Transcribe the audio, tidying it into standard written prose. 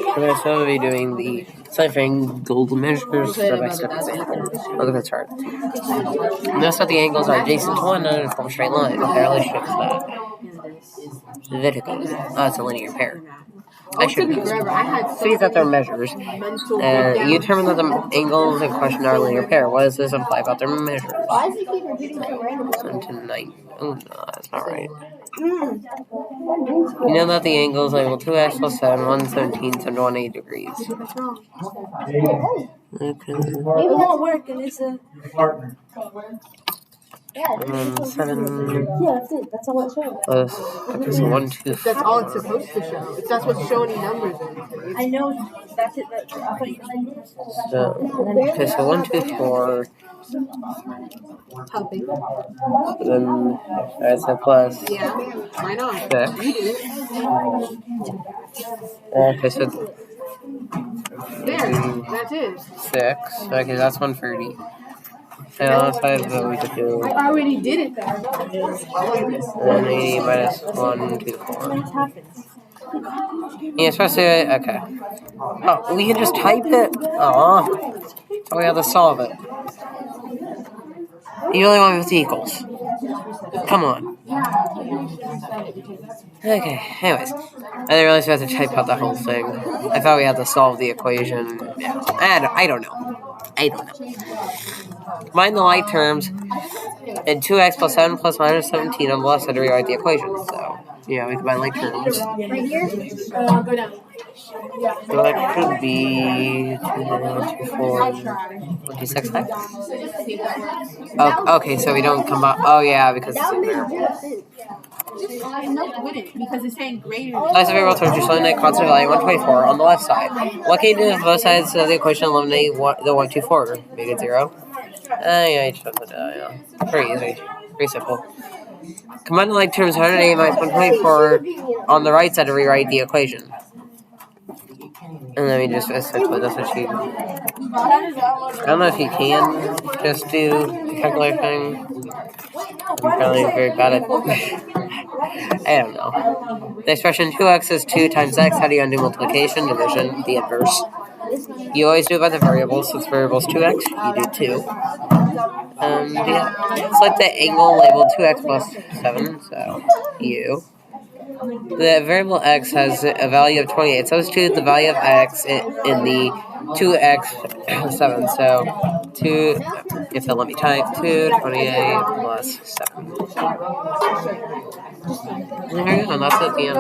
Okay, so we'll be doing the ciphering gold measures step by step example. Look at the chart. Notice that the angles are adjacent to one another and form a straight line. Their relationship is vertical. It's a linear pair. I should see that they're measures. You determine that the angles in question are a linear pair. What does this imply about their measures? 7 to 9. Oh, no, that's not right. You know that the angle is labeled 2x plus 7, 117, 7 to 180 degrees. Okay. Maybe it won't work and it's a... 7. Yeah, that's it. That's all it's showing. Okay, so 1, 2, 4. That's all it's supposed to show. If that's what's showing any numbers in. I know that's it. That's what you Okay, so 1, 2, 4. Helping. Then that's a plus. Yeah, why not? 6. You do it. Okay, so There, that's it. 6. Okay, that's 130. And on the side that we could do. I already did it though. And 80 minus 1 to the 4. Yeah, supposed to. Okay. Oh, we can just type it. Aw. So we have to solve it. You only want 50 equals. Come on. Okay, anyways. I didn't realize we had to type out the whole thing. I thought we had to solve the equation. Yeah. I don't know. Combine the like terms and 2x plus 7 plus minus 17 on the left side to rewrite the equation. So, yeah, we combine like terms. Right here? Go down. So that could be 2, 4, 26 x. Oh, okay, so we don't combine. Oh, yeah, because it's in there. Because it's saying greater. Size of variable terms, you eliminate constant value 124 on the left side. What can you do if both sides of the equation eliminate the 124? Make it 0. Yeah, you should put that, yeah. Pretty easy. Pretty simple. Combine the like terms 108 minus 124 on the right side to rewrite the equation. And then we just essentially, that's what you... I don't know if you can just do the calculation. I'm apparently very bad at I don't know. The expression 2x is 2 times x. How do you undo multiplication, division, the inverse? You always do it by the variables. Since variable's 2x, you do 2. Yeah. Select the angle labeled 2x plus 7, so u. The variable x has a value of 28. Substitute the value of x in the 2x 7. So 2, if they'll let me type, 228 plus 7. There you go, and that's at the end.